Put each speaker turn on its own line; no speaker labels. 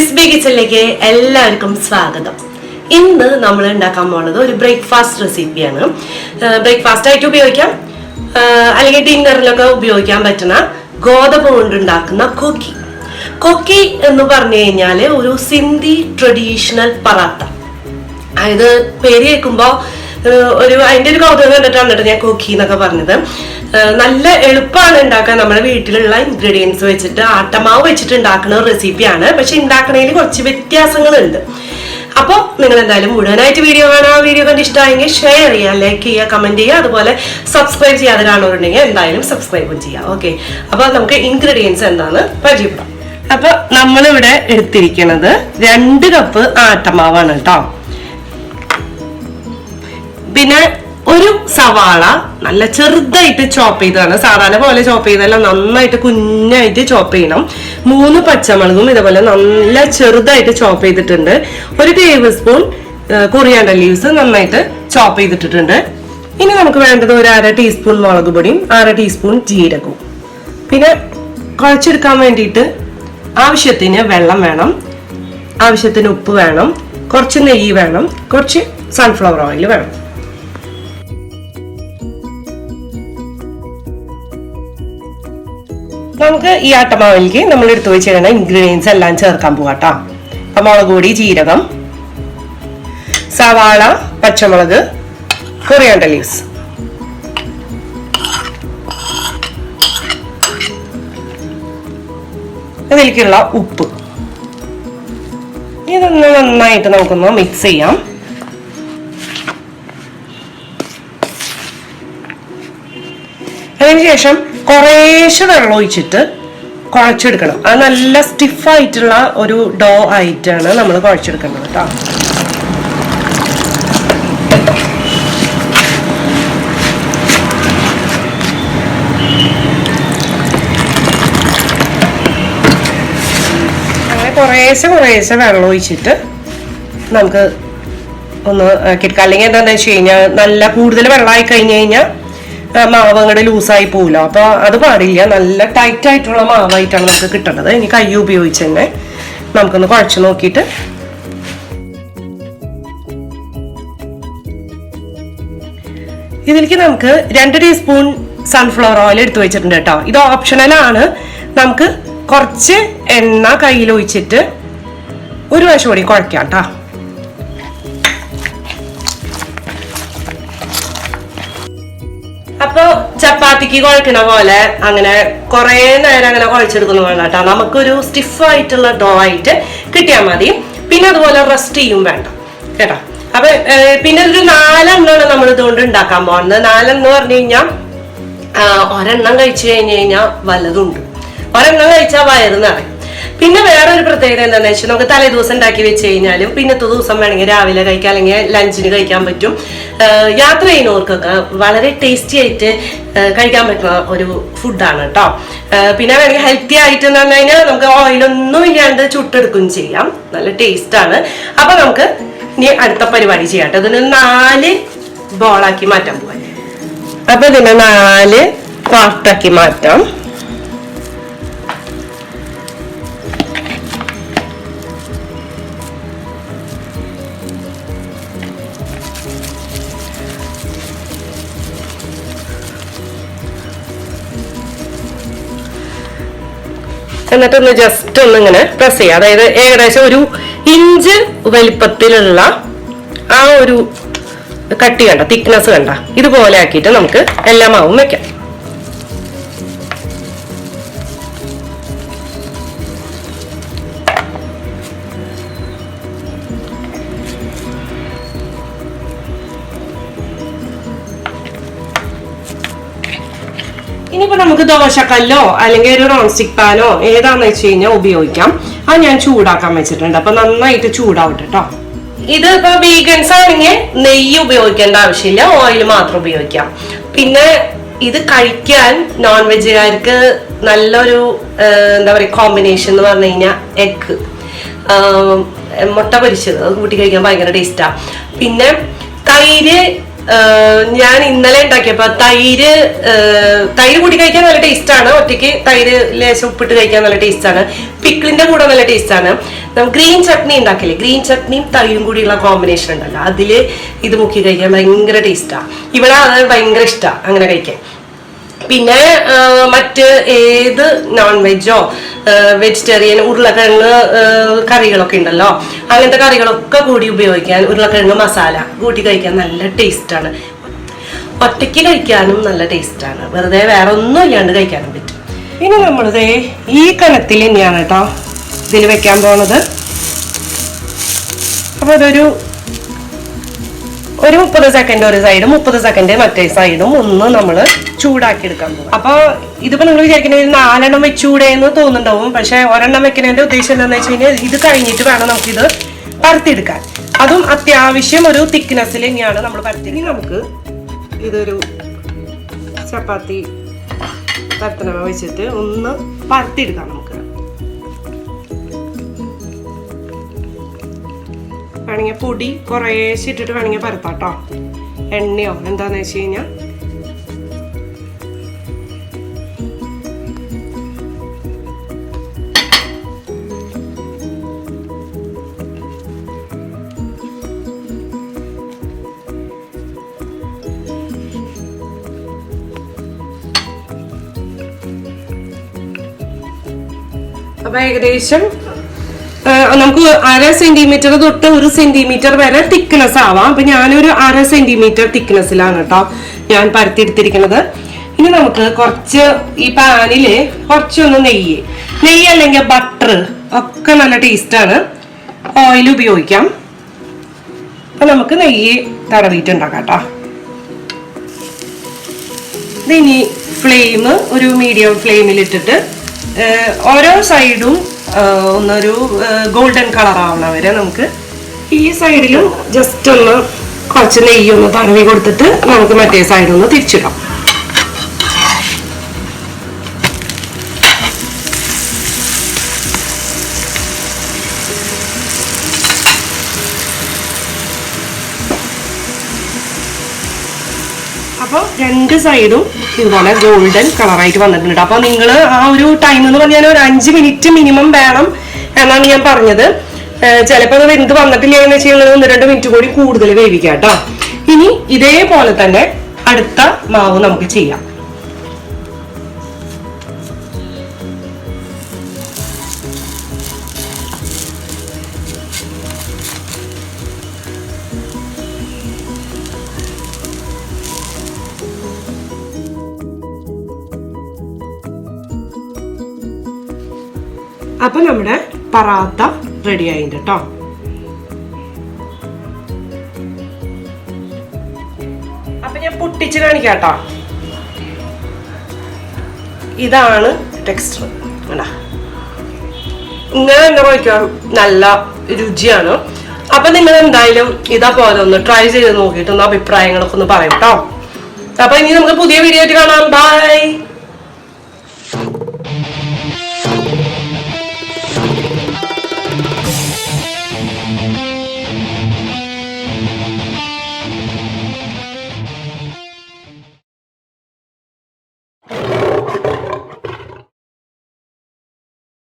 Crispy കിച്ചണിലേക്ക് എല്ലാവർക്കും സ്വാഗതം. ഇന്ന് നമ്മൾ ഉണ്ടാക്കാൻ പോകുന്നത് ഒരു ബ്രേക്ക്ഫാസ്റ്റ് റെസിപ്പിയാണ്. ബ്രേക്ക്ഫാസ്റ്റ് ആയിട്ട് ഉപയോഗിക്കാം, അല്ലെങ്കിൽ ഡിന്നറിലൊക്കെ ഉപയോഗിക്കാൻ പറ്റുന്ന ഗോതമ്പ് കൊണ്ടുണ്ടാക്കുന്ന കൊക്കി. കൊക്കി എന്ന് പറഞ്ഞു കഴിഞ്ഞാൽ ഒരു സിന്ധി ട്രഡീഷണൽ പറാത്ത. അതായത് പേര് കേൾക്കുമ്പോൾ അതിന്റെ ഒരു കൗതുകം കണ്ടിട്ടാണ് കേട്ടോ ഞാൻ കൊക്കി എന്നൊക്കെ പറഞ്ഞത്. നല്ല എളുപ്പമാണ് ഉണ്ടാക്കാൻ. നമ്മുടെ വീട്ടിലുള്ള ഇൻഗ്രീഡിയൻസ് വെച്ചിട്ട് ആട്ടമാവ് വെച്ചിട്ട് ഉണ്ടാക്കുന്ന ഒരു റെസിപ്പിയാണ്. പക്ഷെ ഉണ്ടാക്കുന്നതിൽ കുറച്ച് വ്യത്യാസങ്ങളുണ്ട്. അപ്പോൾ നിങ്ങൾ എന്തായാലും മുഴുവനായിട്ട് വീഡിയോ കാണാം. വീഡിയോ കണ്ട് ഇഷ്ടമായെങ്കിൽ ഷെയർ ചെയ്യുക, ലൈക്ക് ചെയ്യുക, കമന്റ് ചെയ്യുക. അതുപോലെ സബ്സ്ക്രൈബ് ചെയ്യാതെ കാണുന്നുണ്ടെങ്കിൽ എന്തായാലും സബ്സ്ക്രൈബും ചെയ്യാം. ഓക്കെ, അപ്പൊ നമുക്ക് ഇൻഗ്രീഡിയൻസ് എന്താന്ന് പരിചയപ്പെടാം. അപ്പൊ നമ്മളിവിടെ എടുത്തിരിക്കുന്നത് 2 കപ്പ് ആട്ടമാവാണ് കേട്ടോ. പിന്നെ ഒരു സവാള നല്ല ചെറുതായിട്ട് ചോപ്പ് ചെയ്തതാണ്. സാധാരണ പോലെ ചോപ്പ് ചെയ്തല്ല, നന്നായിട്ട് കുഞ്ഞായിട്ട് ചോപ്പ് ചെയ്യണം. 3 പച്ചമുളകും ഇതുപോലെ നല്ല ചെറുതായിട്ട് ചോപ്പ് ചെയ്തിട്ടുണ്ട്. 1 ടേബിൾ സ്പൂൺ കൊറിയാണ്ടർ ലീവ്സ് നന്നായിട്ട് ചോപ്പ് ചെയ്തിട്ടുണ്ട്. ഇനി നമുക്ക് വേണ്ടത് ഒരു 1/2 ടീസ്പൂൺ മുളക് പൊടിയും 1/2 ടീസ്പൂൺ ജീരകവും. പിന്നെ കുഴച്ചെടുക്കാൻ വേണ്ടിയിട്ട് ആവശ്യത്തിന് വെള്ളം വേണം, ആവശ്യത്തിന് ഉപ്പ് വേണം, കുറച്ച് നെയ്യ് വേണം, കുറച്ച് സൺഫ്ലവർ ഓയിൽ വേണം. നമുക്ക് ഈ ആട്ടമാവിലേക്ക് നമ്മൾ എടുത്തു വെച്ചിരുന്ന ഇൻഗ്രീഡിയൻസ് എല്ലാം ചേർക്കാൻ പോവാട്ടോ. അപ്പൊ മുളക് പൊടി, ജീരകം, സവാള, പച്ചമുളക്, കൊറിയാണ്ടർ ലീവ്സ്, അതിലേക്കുള്ള ഉപ്പ്. ഇതൊന്ന് നന്നായിട്ട് നമുക്കൊന്ന് മിക്സ് ചെയ്യാം. അതിനുശേഷം കുറേശ്ശെ വെള്ളം ഒഴിച്ചിട്ട് കുഴച്ചെടുക്കണം. അത് നല്ല സ്റ്റിഫായിട്ടുള്ള ഒരു ഡോ ആയിട്ടാണ് നമ്മൾ കുഴച്ചെടുക്കേണ്ടത് കേട്ടോ. അങ്ങനെ കുറേശ്ശെ വെള്ളം ഒഴിച്ചിട്ട് നമുക്ക് ഒന്ന് കിടക്കാം. അല്ലെങ്കിൽ എന്താണെന്ന് വെച്ച് കഴിഞ്ഞാൽ നല്ല കൂടുതൽ വെള്ളമായി കഴിഞ്ഞ് കഴിഞ്ഞാൽ മാവ് അങ്ങോട്ട് ലൂസായി പോവില്ല. അപ്പൊ അത് പാടില്ല. നല്ല ടൈറ്റ് ആയിട്ടുള്ള മാവായിട്ടാണ് നമുക്ക് കിട്ടുന്നത്. ഇനി കൈ ഉപയോഗിച്ച് തന്നെ നമുക്കൊന്ന് കുഴച്ച് നോക്കിയിട്ട് ഇതിലേക്ക് നമുക്ക് 2 ടീസ്പൂൺ സൺഫ്ലവർ ഓയിൽ എടുത്തു വെച്ചിട്ടുണ്ട് കേട്ടോ. ഇത് ഓപ്ഷണലാണ്. നമുക്ക് കുറച്ച് എണ്ണ കയ്യിൽ ഒഴിച്ചിട്ട് ഒരു വശം കൂടി കുഴക്കാം കേട്ടോ. അപ്പൊ ചപ്പാത്തിക്ക് കുഴക്കണ പോലെ അങ്ങനെ കുറെ നേരം അങ്ങനെ കുഴച്ചെടുക്കുന്നു വേണ്ട കേട്ടോ. നമുക്കൊരു സ്റ്റിഫായിട്ടുള്ള ഡോ ആയിട്ട് കിട്ടിയാൽ മതി. പിന്നെ അതുപോലെ റെസ്റ്റ് ചെയ്യും വേണ്ട കേട്ടോ. അപ്പൊ പിന്നെ ഒരു 4 എണ്ണമാണ് നമ്മൾ ഇതുകൊണ്ട് ഉണ്ടാക്കാൻ പോകുന്നത്. 4 എന്ന് പറഞ്ഞു കഴിഞ്ഞാൽ ഒരെണ്ണം കഴിച്ചു കഴിഞ്ഞു കഴിഞ്ഞാൽ വല്ലതുണ്ട്, ഒരെണ്ണം കഴിച്ചാൽ വയറ് നിറയും. പിന്നെ വേറൊരു പ്രത്യേകത എന്താണെന്ന് വെച്ചാൽ നമുക്ക് തലേ ദിവസം ഉണ്ടാക്കി വെച്ച് കഴിഞ്ഞാലും പിന്നത്തെ ദിവസം വേണമെങ്കിൽ രാവിലെ കഴിക്കാം, അല്ലെങ്കിൽ ലഞ്ചിന് കഴിക്കാൻ പറ്റും. യാത്ര ചെയ്യുന്നവർക്കൊക്കെ വളരെ ടേസ്റ്റി ആയിട്ട് കഴിക്കാൻ പറ്റുന്ന ഒരു ഫുഡാണ് കേട്ടോ. പിന്നെ വേണമെങ്കിൽ ഹെൽത്തി ആയിട്ട് എന്ന് പറഞ്ഞു കഴിഞ്ഞാൽ നമുക്ക് ഓയിലൊന്നും ഇല്ലാണ്ട് ചുട്ടെടുക്കുകയും ചെയ്യാം. നല്ല ടേസ്റ്റ് ആണ്. അപ്പൊ നമുക്ക് ഇനി അടുത്ത പരിപാടി ചെയ്യാം കേട്ടോ. ഇതിന് 4 ബോളാക്കി മാറ്റാൻ പോവാൻ. അപ്പൊ ഇതിനെ 4 പാർട്ടാക്കി മാറ്റാം. എന്നിട്ടൊന്ന് ജസ്റ്റ് ഒന്ന് ഇങ്ങനെ പ്രസ് ചെയ്യുക. അതായത് ഏകദേശം 1 ഇഞ്ച് വലിപ്പത്തിലുള്ള ആ ഒരു കട്ടി കണ്ട, തിക്നെസ് കണ്ട, ഇതുപോലെ ആക്കിയിട്ട് നമുക്ക് എല്ലാ മാവും വെക്കാം. ഇനിയിപ്പോ നമുക്ക് ദോശക്കല്ലോ അല്ലെങ്കിൽ ഒരു നോൺ സ്റ്റിക് പാനോ ഏതാന്ന് വെച്ച് കഴിഞ്ഞാൽ ഉപയോഗിക്കാം. അത് ഞാൻ ചൂടാക്കാൻ വെച്ചിട്ടുണ്ട്. അപ്പൊ നന്നായിട്ട് ചൂടാവട്ടെ കേട്ടോ. ഇത് ഇപ്പൊ വീഗൻസ് ആണെങ്കിൽ നെയ്യ് ഉപയോഗിക്കേണ്ട ആവശ്യമില്ല, ഓയിൽ മാത്രം ഉപയോഗിക്കാം. പിന്നെ ഇത് കഴിക്കാൻ നോൺ വെജുകാർക്ക് നല്ലൊരു എന്താ പറയുക കോമ്പിനേഷൻ എന്ന് പറഞ്ഞു കഴിഞ്ഞാൽ എഗ്, മുട്ട പൊരിച്ചത് കൂട്ടി കഴിക്കാൻ ഭയങ്കര ടേസ്റ്റാ. പിന്നെ തൈര് ഞാൻ ഇന്നലെ ഉണ്ടാക്കിയപ്പോ തൈര് കൂടി കഴിക്കാൻ നല്ല ടേസ്റ്റ് ആണ്. ഒറ്റയ്ക്ക് തൈര് ലേശം ഉപ്പിട്ട് കഴിക്കാൻ നല്ല ടേസ്റ്റ് ആണ്. പിക്കിളിന്റെ കൂടെ നല്ല ടേസ്റ്റ് ആണ്. ഗ്രീൻ ചട്നി ഉണ്ടാക്കില്ലേ, ഗ്രീൻ ചട്നിയും തൈരും കൂടിയുള്ള കോമ്പിനേഷൻ ഉണ്ടല്ലോ, അതില് ഇത് മുക്കി കഴിക്കാൻ ഭയങ്കര ടേസ്റ്റാണ്. ഇവിടെ അത് ഭയങ്കര ഇഷ്ടമാണ് അങ്ങനെ കഴിക്കാൻ. പിന്നെ മറ്റ് ഏത് നോൺ വെജോ വെജിറ്റേറിയൻ ഉരുളക്കിഴങ്ങ് കറികളൊക്കെ ഉണ്ടല്ലോ, അങ്ങനത്തെ കറികളൊക്കെ കൂടി ഉപയോഗിക്കാൻ ഉരുളക്കിഴങ്ങ് മസാല കൂട്ടി കഴിക്കാൻ നല്ല ടേസ്റ്റാണ്. ഒറ്റയ്ക്ക് കഴിക്കാനും നല്ല ടേസ്റ്റാണ്, വെറുതെ വേറെ ഒന്നും ഇല്ലാണ്ട് കഴിക്കാനും പറ്റും. ഇനി നമ്മളിത് ഈ കനത്തിൽ തന്നെയാണ് കേട്ടോ ഇതിൽ വെക്കാൻ പോണത്. അപ്പൊ അതൊരു 30 സെക്കൻഡ് ഒരു സൈഡും 30 സെക്കൻഡ് മറ്റേ സൈഡും ഒന്ന് നമ്മൾ ചൂടാക്കി എടുക്കാൻ പോകും. അപ്പൊ ഇതിപ്പോ നിങ്ങൾ വിചാരിക്കുന്നത് 4 എണ്ണം വെച്ചൂടെ എന്ന് തോന്നുന്നുണ്ടാവും. പക്ഷെ ഒരെണ്ണം വെക്കുന്നതിന്റെ ഉദ്ദേശം എന്താണെന്ന് വെച്ച് കഴിഞ്ഞാൽ ഇത് കഴിഞ്ഞിട്ട് വേണം നമുക്കിത് പരത്തിയെടുക്കാൻ. അതും അത്യാവശ്യം ഒരു തിക്നെസ്സിൽ തന്നെയാണ് നമ്മൾ പരത്തി. നമുക്ക് ഇതൊരു ചപ്പാത്തി പരത്തണ വെച്ചിട്ട് ഒന്ന് പരത്തിയെടുക്കാം. നമുക്ക് വേണമെങ്കിൽ പൊടി കുറേശ്ശെ ഇട്ടിട്ട് വേണമെങ്കിൽ പരത്താട്ടോ, എണ്ണയോ എന്താന്ന് വെച്ച് കഴിഞ്ഞാൽ. അപ്പൊ ഏകദേശം നമുക്ക് 1/2 സെന്റിമീറ്റർ തൊട്ട് 1 സെന്റിമീറ്റർ വരെ തിക്നെസ് ആവാം. അപ്പൊ ഞാനൊരു 1/2 സെന്റിമീറ്റർ തിക്നെസ്സിലാണ് കേട്ടോ ഞാൻ പരത്തിയെടുത്തിരിക്കുന്നത്. ഇനി നമുക്ക് കുറച്ച് ഈ പാനില് കുറച്ചൊന്ന് നെയ്യ് അല്ലെങ്കിൽ ബട്ടർ ഒക്കെ നല്ല ടേസ്റ്റാണ്. ഓയിൽ ഉപയോഗിക്കാം. അപ്പൊ നമുക്ക് നെയ്യ് തടവിയിട്ട് ഉണ്ടാക്കാം കേട്ടോ. ഇതിനി ഫ്ലെയിം ഒരു മീഡിയം ഫ്ലെയിമിൽ ഇട്ടിട്ട് ഓരോ സൈഡും ഒന്നൊരു ഗോൾഡൻ കളർ ആവണ വരെ നമുക്ക് ഈ സൈഡിലും ജസ്റ്റ് ഒന്ന് കുറച്ച് നെയ്യൊന്ന് തടവി കൊടുത്തിട്ട് നമുക്ക് മറ്റേ സൈഡൊന്ന് തിരിച്ചിടാം. അപ്പോൾ 2 സൈഡും ഇതുപോലെ ഗോൾഡൻ കളറായിട്ട് വന്നിട്ടുണ്ട്. അപ്പൊ നിങ്ങൾ ആ ഒരു ടൈം എന്ന് പറഞ്ഞാൽ ഒരു 5 മിനിറ്റ് മിനിമം വേണം എന്നാണ് ഞാൻ പറഞ്ഞത്. ചിലപ്പോൾ അത് വെന്ത് വന്നിട്ടില്ല എന്ന് വെച്ച് കഴിഞ്ഞാൽ 1-2 മിനിറ്റ് കൂടി കൂടുതൽ വേവിക്കാം കേട്ടോ. ഇനി ഇതേപോലെ തന്നെ അടുത്ത മാവ് നമുക്ക് ചെയ്യാം. അപ്പൊ നമ്മുടെ പറാത്ത റെഡി ആയിട്ടുണ്ട് കേട്ടോ. അപ്പൊ ഞാൻ പൊട്ടിച്ച് കാണിക്കാം കേട്ടോ. ഇതാണ് ടെക്സ്ചർ. ഇങ്ങനെ തന്നെ കഴിക്കാം, നല്ല രുചിയാണ്. അപ്പൊ നിങ്ങൾ എന്തായാലും ഇതേപോലെ ഒന്ന് ട്രൈ ചെയ്ത് നോക്കിയിട്ട് ഒന്ന് അഭിപ്രായങ്ങളൊക്കെ ഒന്ന് പറയും കേട്ടോ. അപ്പൊ ഇനി നമുക്ക് പുതിയ വീഡിയോ ആയിട്ട് കാണാം. ബൈ.